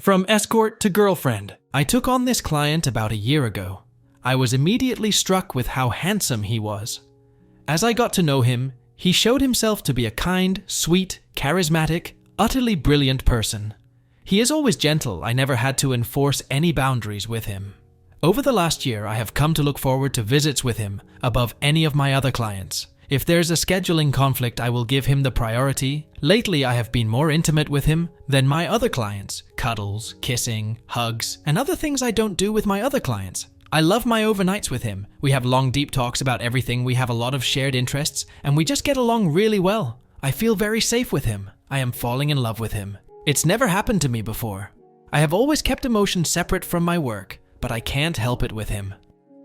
From escort to girlfriend. I took on this client about a year ago. I was immediately struck with how handsome he was. As I got to know him, he showed himself to be a kind, sweet, charismatic, utterly brilliant person. He is always gentle. I never had to enforce any boundaries with him. Over the last year, I have come to look forward to visits with him above any of my other clients. If there's a scheduling conflict, I will give him the priority. Lately, I have been more intimate with him than my other clients. Cuddles, kissing, hugs, and other things I don't do with my other clients. I love my overnights with him. We have long, deep talks about everything. We have a lot of shared interests, and we just get along really well. I feel very safe with him. I am falling in love with him. It's never happened to me before. I have always kept emotions separate from my work, but I can't help it with him.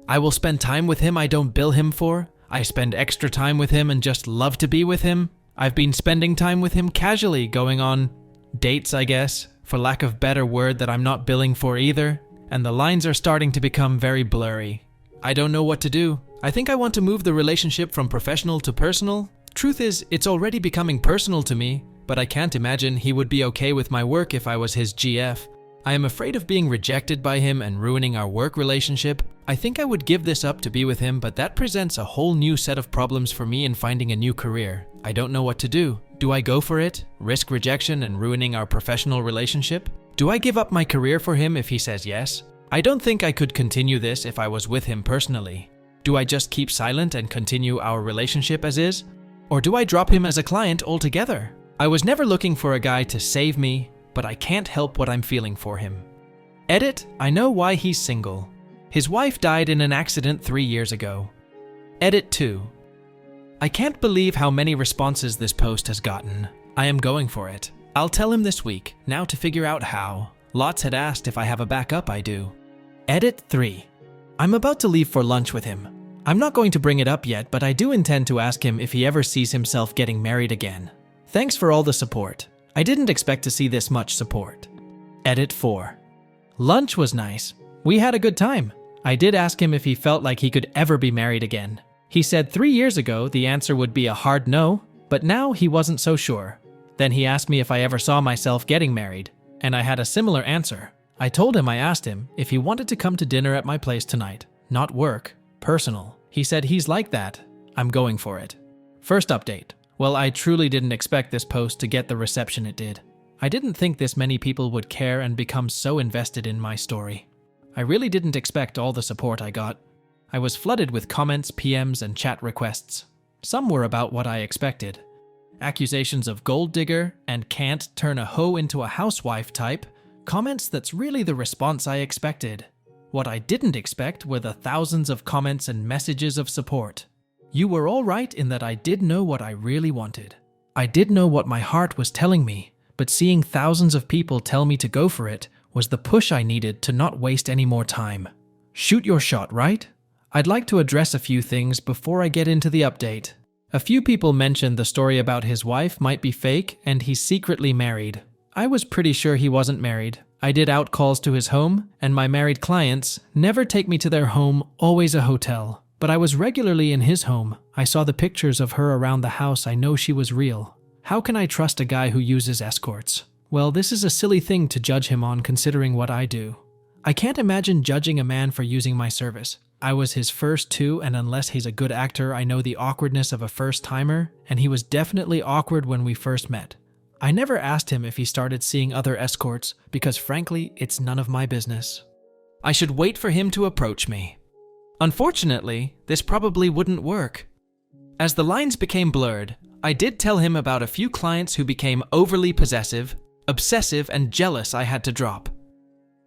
I will spend time with him I don't bill him for. I spend extra time with him and just love to be with him. I've been spending time with him casually, going on dates, I guess, for lack of better word that I'm not billing for either, and the lines are starting to become very blurry. I don't know what to do. I think I want to move the relationship from professional to personal. Truth is, it's already becoming personal to me, but I can't imagine he would be okay with my work if I was his GF. I am afraid of being rejected by him and ruining our work relationship. I think I would give this up to be with him, but that presents a whole new set of problems for me in finding a new career. I don't know what to do. Do I go for it? Risk rejection and ruining our professional relationship? Do I give up my career for him if he says yes? I don't think I could continue this if I was with him personally. Do I just keep silent and continue our relationship as is? Or do I drop him as a client altogether? I was never looking for a guy to save me, but I can't help what I'm feeling for him. Edit, I know why he's single. His wife died in an accident 3 years ago. Edit 2. I can't believe how many responses this post has gotten. I am going for it. I'll tell him this week, now to figure out how. Lots had asked if I have a backup. I do. Edit 3. I'm about to leave for lunch with him. I'm not going to bring it up yet, but I do intend to ask him if he ever sees himself getting married again. Thanks for all the support. I didn't expect to see this much support. Edit 4. Lunch was nice. We had a good time. I did ask him if he felt like he could ever be married again. He said 3 years ago the answer would be a hard no, but now he wasn't so sure. Then he asked me if I ever saw myself getting married, and I had a similar answer. I told him I asked him if he wanted to come to dinner at my place tonight. Not work, personal. He said he's like that. I'm going for it. First update. Well, I truly didn't expect this post to get the reception it did. I didn't think this many people would care and become so invested in my story. I really didn't expect all the support I got. I was flooded with comments, PMs, and chat requests. Some were about what I expected. Accusations of gold digger and can't turn a hoe into a housewife type. Comments that's really the response I expected. What I didn't expect were the thousands of comments and messages of support. You were all right in that I did know what I really wanted. I did know what my heart was telling me, but seeing thousands of people tell me to go for it was the push I needed to not waste any more time. Shoot your shot, right? I'd like to address a few things before I get into the update. A few people mentioned the story about his wife might be fake and he's secretly married. I was pretty sure he wasn't married. I did out calls to his home, and my married clients never take me to their home, always a hotel. But I was regularly in his home. I saw the pictures of her around the house. I know she was real. How can I trust a guy who uses escorts? Well, this is a silly thing to judge him on considering what I do. I can't imagine judging a man for using my service. I was his first too, and unless he's a good actor, I know the awkwardness of a first-timer, and he was definitely awkward when we first met. I never asked him if he started seeing other escorts because frankly, it's none of my business. I should wait for him to approach me. Unfortunately, this probably wouldn't work. As the lines became blurred, I did tell him about a few clients who became overly possessive, obsessive, and jealous I had to drop.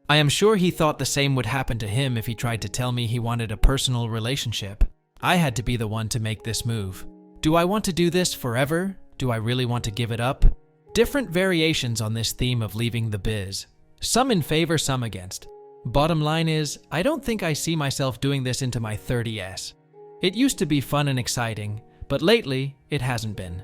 I am sure he thought the same would happen to him if he tried to tell me he wanted a personal relationship. I had to be the one to make this move. Do I want to do this forever? Do I really want to give it up? Different variations on this theme of leaving the biz. Some in favor, some against. Bottom line is, I don't think I see myself doing this into my 30s. It used to be fun and exciting, but lately, it hasn't been.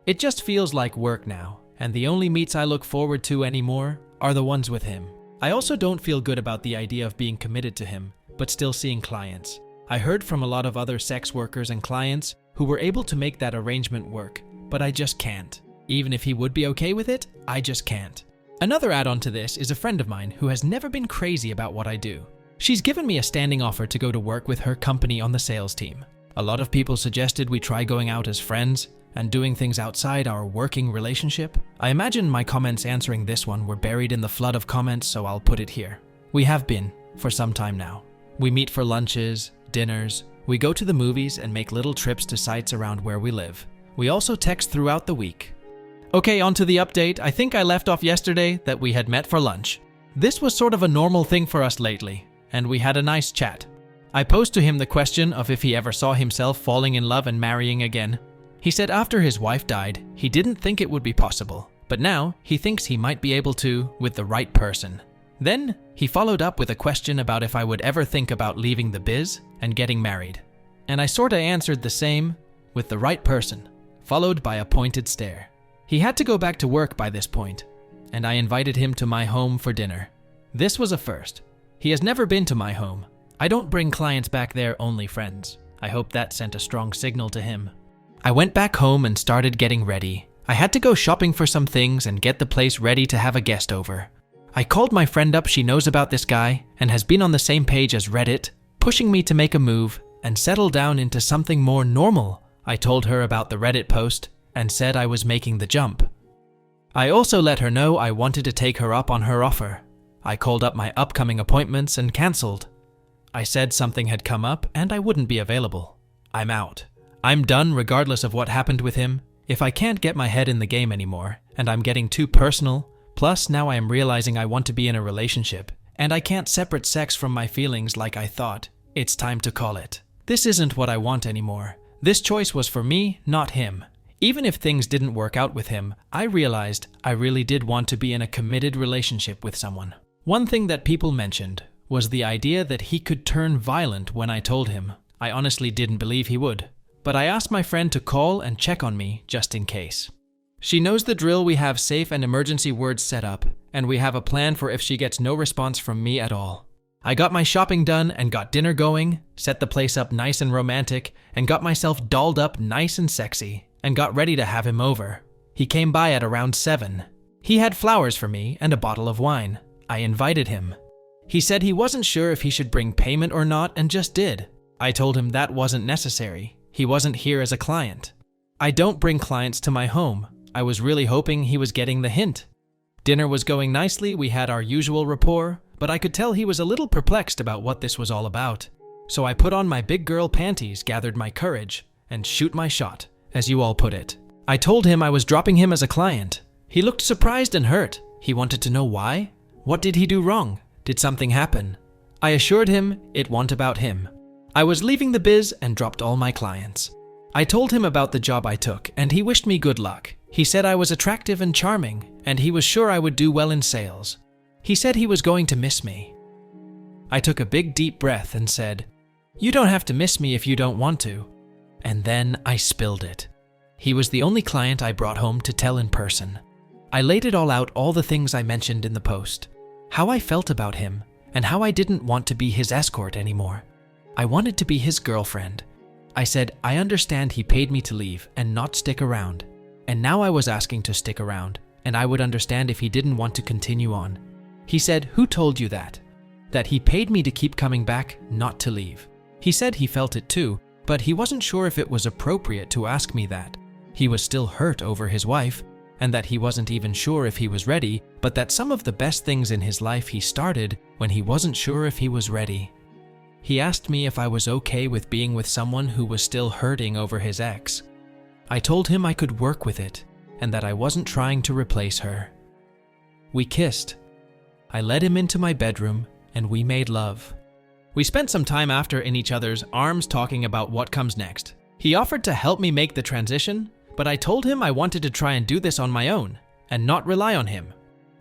It just feels like work now, and the only meets I look forward to anymore are the ones with him. I also don't feel good about the idea of being committed to him, but still seeing clients. I heard from a lot of other sex workers and clients who were able to make that arrangement work, but I just can't. Even if he would be okay with it, I just can't. Another add-on to this is a friend of mine who has never been crazy about what I do. She's given me a standing offer to go to work with her company on the sales team. A lot of people suggested we try going out as friends and doing things outside our working relationship. I imagine my comments answering this one were buried in the flood of comments, so I'll put it here. We have been for some time now. We meet for lunches, dinners, we go to the movies and make little trips to sites around where we live. We also text throughout the week. Okay, on to the update. I think I left off yesterday that we had met for lunch. This was sort of a normal thing for us lately, and we had a nice chat. I posed to him the question of if he ever saw himself falling in love and marrying again. He said after his wife died, he didn't think it would be possible, but now he thinks he might be able to with the right person. Then he followed up with a question about if I would ever think about leaving the biz and getting married. And I sorta answered the same, with the right person, followed by a pointed stare. He had to go back to work by this point, and I invited him to my home for dinner. This was a first. He has never been to my home. I don't bring clients back there, only friends. I hope that sent a strong signal to him. I went back home and started getting ready. I had to go shopping for some things and get the place ready to have a guest over. I called my friend up, she knows about this guy and has been on the same page as Reddit, pushing me to make a move and settle down into something more normal. I told her about the Reddit post and said I was making the jump. I also let her know I wanted to take her up on her offer. I called up my upcoming appointments and cancelled. I said something had come up and I wouldn't be available. I'm out. I'm done regardless of what happened with him. If I can't get my head in the game anymore and I'm getting too personal, plus now I am realizing I want to be in a relationship and I can't separate sex from my feelings like I thought, it's time to call it. This isn't what I want anymore. This choice was for me, not him. Even if things didn't work out with him, I realized I really did want to be in a committed relationship with someone. One thing that people mentioned was the idea that he could turn violent when I told him. I honestly didn't believe he would, but I asked my friend to call and check on me just in case. She knows the drill. We have safe and emergency words set up, and we have a plan for if she gets no response from me at all. I got my shopping done and got dinner going, set the place up nice and romantic, and got myself dolled up nice and sexy, and got ready to have him over. He came by at around 7. He had flowers for me and a bottle of wine. I invited him. He said he wasn't sure if he should bring payment or not and just did. I told him that wasn't necessary. He wasn't here as a client. I don't bring clients to my home. I was really hoping he was getting the hint. Dinner was going nicely, we had our usual rapport, but I could tell he was a little perplexed about what this was all about. So I put on my big girl panties, gathered my courage, and shoot my shot, as you all put it. I told him I was dropping him as a client. He looked surprised and hurt. He wanted to know why. What did he do wrong? Did something happen? I assured him it wasn't about him. I was leaving the biz and dropped all my clients. I told him about the job I took, and he wished me good luck. He said I was attractive and charming, and he was sure I would do well in sales. He said he was going to miss me. I took a big deep breath and said, "You don't have to miss me if you don't want to." And then I spilled it. He was the only client I brought home to tell in person. I laid it all out, all the things I mentioned in the post. How I felt about him, and how I didn't want to be his escort anymore. I wanted to be his girlfriend. I said, I understand he paid me to leave and not stick around. And now I was asking to stick around, and I would understand if he didn't want to continue on. He said, "Who told you that?" That he paid me to keep coming back, not to leave. He said he felt it too, but he wasn't sure if it was appropriate to ask me that. He was still hurt over his wife, and that he wasn't even sure if he was ready, but that some of the best things in his life he started when he wasn't sure if he was ready. He asked me if I was okay with being with someone who was still hurting over his ex. I told him I could work with it, and that I wasn't trying to replace her. We kissed. I led him into my bedroom, and we made love. We spent some time after in each other's arms talking about what comes next. He offered to help me make the transition, but I told him I wanted to try and do this on my own, and not rely on him.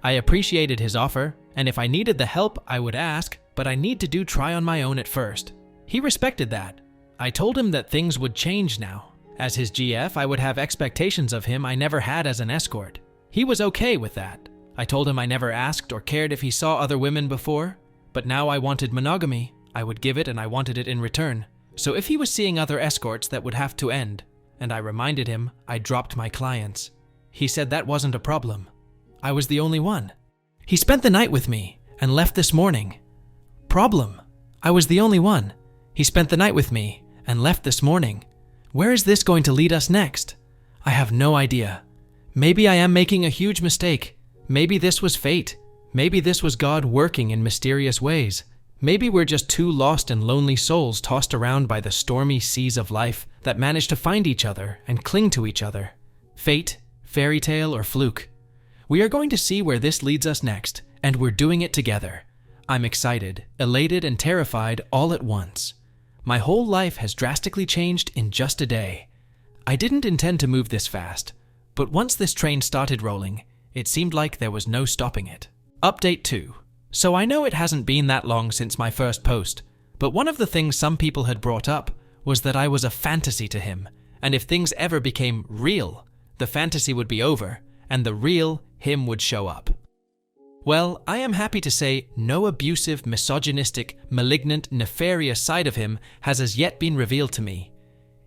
I appreciated his offer, and if I needed the help, I would ask, but I need to try on my own at first. He respected that. I told him that things would change now. As his GF, I would have expectations of him I never had as an escort. He was okay with that. I told him I never asked or cared if he saw other women before, but now I wanted monogamy. I would give it and I wanted it in return. So if he was seeing other escorts, that would have to end. And I reminded him I dropped my clients. He said that wasn't a problem. I was the only one. He spent the night with me and left this morning. Problem: I was the only one. He spent the night with me and left this morning. Where is this going to lead us next? I have no idea. Maybe I am making a huge mistake. Maybe this was fate. Maybe this was God working in mysterious ways. Maybe we're just two lost and lonely souls tossed around by the stormy seas of life that manage to find each other and cling to each other. Fate, fairy tale, or fluke. We are going to see where this leads us next, and we're doing it together. I'm excited, elated, and terrified all at once. My whole life has drastically changed in just a day. I didn't intend to move this fast, but once this train started rolling, it seemed like there was no stopping it. Update 2. So I know it hasn't been that long since my first post, but one of the things some people had brought up was that I was a fantasy to him, and if things ever became real, the fantasy would be over, and the real him would show up. Well, I am happy to say no abusive, misogynistic, malignant, nefarious side of him has as yet been revealed to me.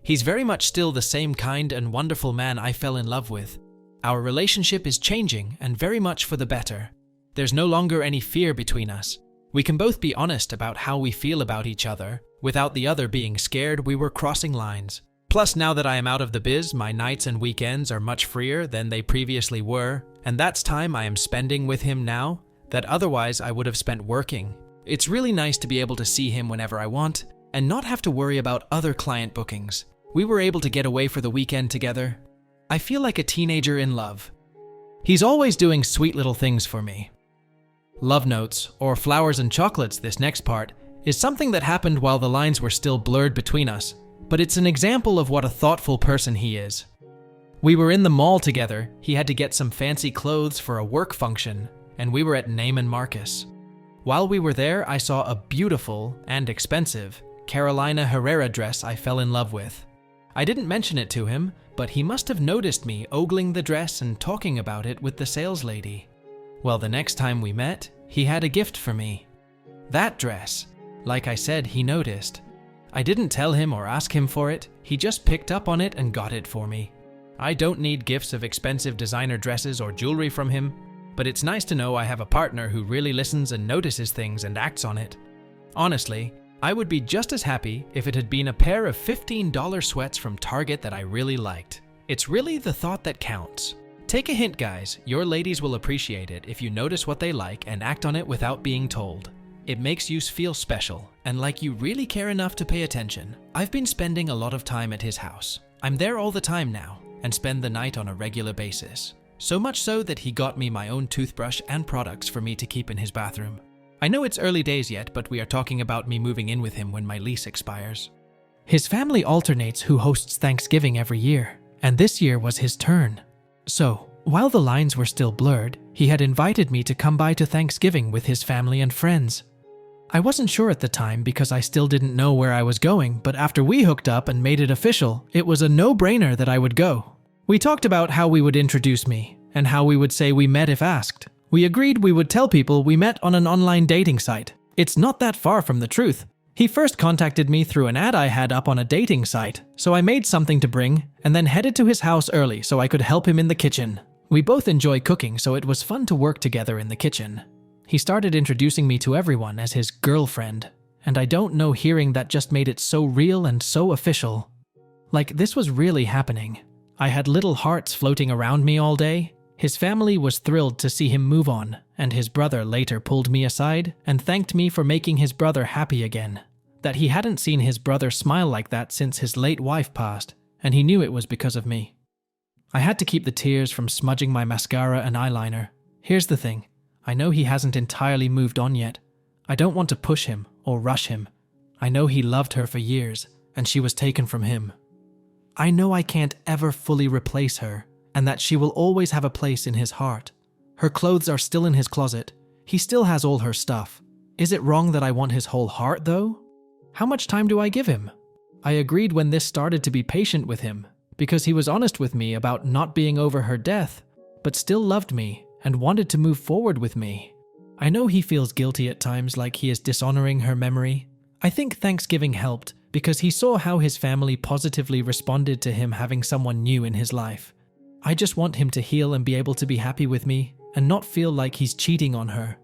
He's very much still the same kind and wonderful man I fell in love with. Our relationship is changing and very much for the better. There's no longer any fear between us. We can both be honest about how we feel about each other, without the other being scared we were crossing lines. Plus, now that I am out of the biz, my nights and weekends are much freer than they previously were, and that's time I am spending with him now that otherwise I would have spent working. It's really nice to be able to see him whenever I want, and not have to worry about other client bookings. We were able to get away for the weekend together. I feel like a teenager in love. He's always doing sweet little things for me. Love notes, or flowers and chocolates, this next part, is something that happened while the lines were still blurred between us, but it's an example of what a thoughtful person he is. We were in the mall together, he had to get some fancy clothes for a work function, and we were at Neiman Marcus. While we were there, I saw a beautiful, and expensive, Carolina Herrera dress I fell in love with. I didn't mention it to him, but he must have noticed me ogling the dress and talking about it with the sales lady. Well, the next time we met, he had a gift for me. That dress. Like I said, he noticed. I didn't tell him or ask him for it, he just picked up on it and got it for me. I don't need gifts of expensive designer dresses or jewelry from him, but it's nice to know I have a partner who really listens and notices things and acts on it. Honestly, I would be just as happy if it had been a pair of $15 sweats from Target that I really liked. It's really the thought that counts. Take a hint, guys, your ladies will appreciate it if you notice what they like and act on it without being told. It makes you feel special, and like you really care enough to pay attention. I've been spending a lot of time at his house. I'm there all the time now, and spend the night on a regular basis. So much so that he got me my own toothbrush and products for me to keep in his bathroom. I know it's early days yet, but we are talking about me moving in with him when my lease expires. His family alternates who hosts Thanksgiving every year, and this year was his turn. So, while the lines were still blurred, he had invited me to come by to Thanksgiving with his family and friends. I wasn't sure at the time because I still didn't know where I was going, but after we hooked up and made it official, it was a no-brainer that I would go. We talked about how we would introduce me, and how we would say we met if asked. We agreed we would tell people we met on an online dating site. It's not that far from the truth. He first contacted me through an ad I had up on a dating site, so I made something to bring, and then headed to his house early so I could help him in the kitchen. We both enjoy cooking, so it was fun to work together in the kitchen. He started introducing me to everyone as his girlfriend, and I don't know, hearing that just made it so real and so official. Like this was really happening. I had little hearts floating around me all day. His family was thrilled to see him move on, and his brother later pulled me aside and thanked me for making his brother happy again. That he hadn't seen his brother smile like that since his late wife passed, and he knew it was because of me. I had to keep the tears from smudging my mascara and eyeliner. Here's the thing, I know he hasn't entirely moved on yet. I don't want to push him or rush him. I know he loved her for years, and she was taken from him. I know I can't ever fully replace her, and that she will always have a place in his heart. Her clothes are still in his closet. He still has all her stuff. Is it wrong that I want his whole heart, though? How much time do I give him? I agreed when this started to be patient with him, because he was honest with me about not being over her death, but still loved me and wanted to move forward with me. I know he feels guilty at times, like he is dishonoring her memory. I think Thanksgiving helped because he saw how his family positively responded to him having someone new in his life. I just want him to heal and be able to be happy with me, and not feel like he's cheating on her.